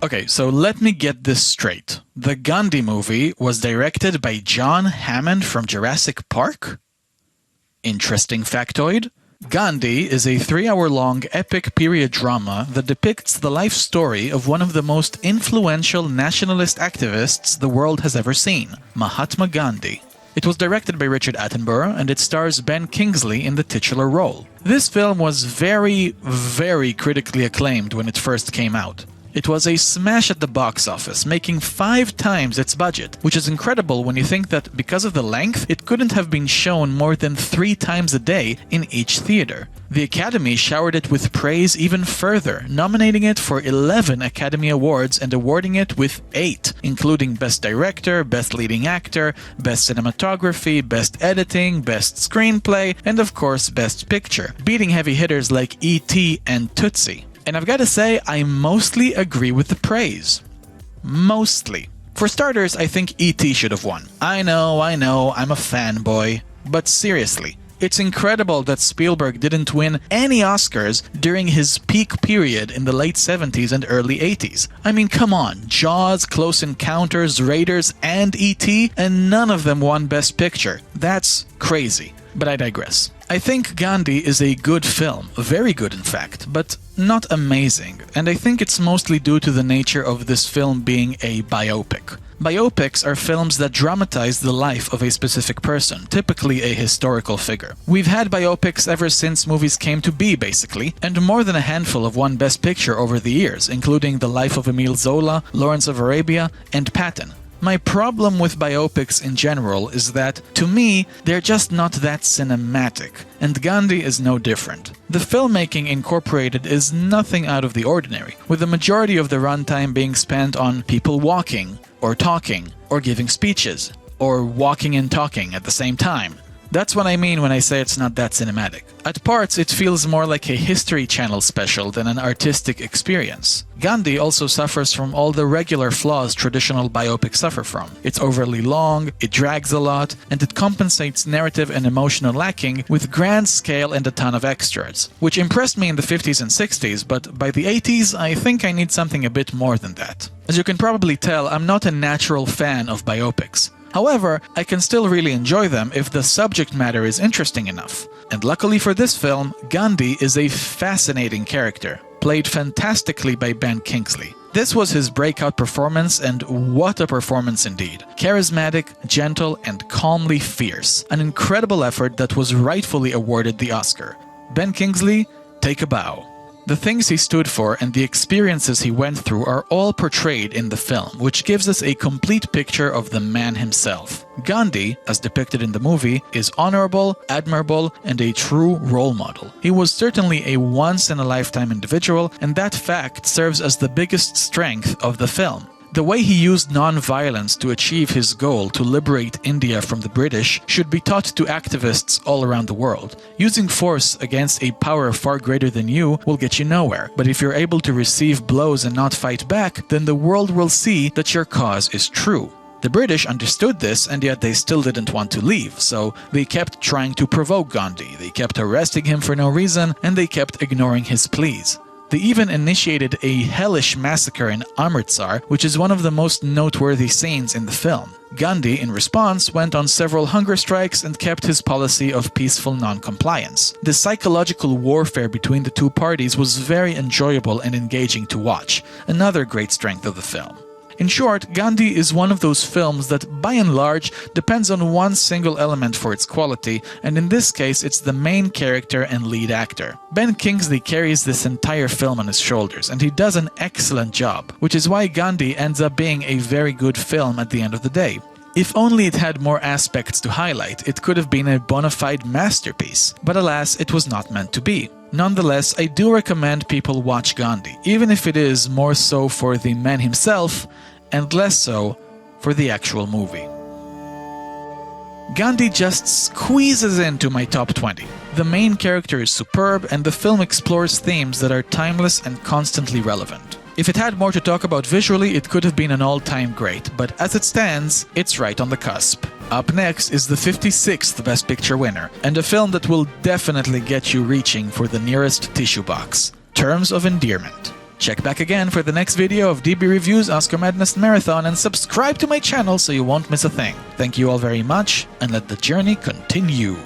Okay, so let me get this straight. The Gandhi movie was directed by John Hammond from Jurassic Park? Interesting factoid. Gandhi is a 3-hour-long epic period drama that depicts the life story of one of the most influential nationalist activists the world has ever seen, Mahatma Gandhi. It was directed by Richard Attenborough and it stars Ben Kingsley in the titular role. This film was very, very critically acclaimed when it first came out. It was a smash at the box office, making 5 times its budget, which is incredible when you think that because of the length, it couldn't have been shown more than 3 times a day in each theater. The Academy showered it with praise even further, nominating it for 11 Academy Awards and awarding it with 8, including Best Director, Best Leading Actor, Best Cinematography, Best Editing, Best Screenplay, and of course Best Picture, beating heavy hitters like E.T. and Tootsie. And I've got to say, I mostly agree with the praise. Mostly. For starters, I think E.T. should have won. I know, I'm a fanboy. But seriously, it's incredible that Spielberg didn't win any Oscars during his peak period in the late 70s and early 80s. I mean, come on, Jaws, Close Encounters, Raiders, and E.T., and none of them won Best Picture. That's crazy. But I digress. I think Gandhi is a good film, very good in fact, but not amazing, and I think it's mostly due to the nature of this film being a biopic. Biopics are films that dramatize the life of a specific person, typically a historical figure. We've had biopics ever since movies came to be, basically, and more than a handful have won Best Picture over the years, including The Life of Emile Zola, Lawrence of Arabia, and Patton. My problem with biopics in general is that, to me, they're just not that cinematic, and Gandhi is no different. The filmmaking incorporated is nothing out of the ordinary, with the majority of the runtime being spent on people walking, or talking, or giving speeches, or walking and talking at the same time. That's what I mean when I say it's not that cinematic. At parts, it feels more like a History Channel special than an artistic experience. Gandhi also suffers from all the regular flaws traditional biopics suffer from. It's overly long, it drags a lot, and it compensates narrative and emotional lacking with grand scale and a ton of extras, which impressed me in the 50s and 60s, but by the 80s, I think I need something a bit more than that. As you can probably tell, I'm not a natural fan of biopics. However, I can still really enjoy them if the subject matter is interesting enough. And luckily for this film, Gandhi is a fascinating character, played fantastically by Ben Kingsley. This was his breakout performance, and what a performance indeed. Charismatic, gentle, and calmly fierce. An incredible effort that was rightfully awarded the Oscar. Ben Kingsley, take a bow. The things he stood for and the experiences he went through are all portrayed in the film, which gives us a complete picture of the man himself. Gandhi, as depicted in the movie, is honorable, admirable, and a true role model. He was certainly a once-in-a-lifetime individual, and that fact serves as the biggest strength of the film. The way he used non-violence to achieve his goal to liberate India from the British should be taught to activists all around the world. Using force against a power far greater than you will get you nowhere, but if you're able to receive blows and not fight back, then the world will see that your cause is true. The British understood this, and yet they still didn't want to leave, so they kept trying to provoke Gandhi, they kept arresting him for no reason, and they kept ignoring his pleas. They even initiated a hellish massacre in Amritsar, which is one of the most noteworthy scenes in the film. Gandhi, in response, went on several hunger strikes and kept his policy of peaceful non-compliance. The psychological warfare between the two parties was very enjoyable and engaging to watch, another great strength of the film. In short, Gandhi is one of those films that, by and large, depends on one single element for its quality, and in this case, it's the main character and lead actor. Ben Kingsley carries this entire film on his shoulders, and he does an excellent job, which is why Gandhi ends up being a very good film at the end of the day. If only it had more aspects to highlight, it could have been a bona fide masterpiece, but alas, it was not meant to be. Nonetheless, I do recommend people watch Gandhi, even if it is more so for the man himself and less so for the actual movie. Gandhi just squeezes into my top 20. The main character is superb, and the film explores themes that are timeless and constantly relevant. If it had more to talk about visually, it could have been an all-time great, but as it stands, it's right on the cusp. Up next is the 56th Best Picture winner, and a film that will definitely get you reaching for the nearest tissue box. Terms of Endearment. Check back again for the next video of DB Reviews Oscar Madness Marathon and subscribe to my channel so you won't miss a thing. Thank you all very much, and let the journey continue.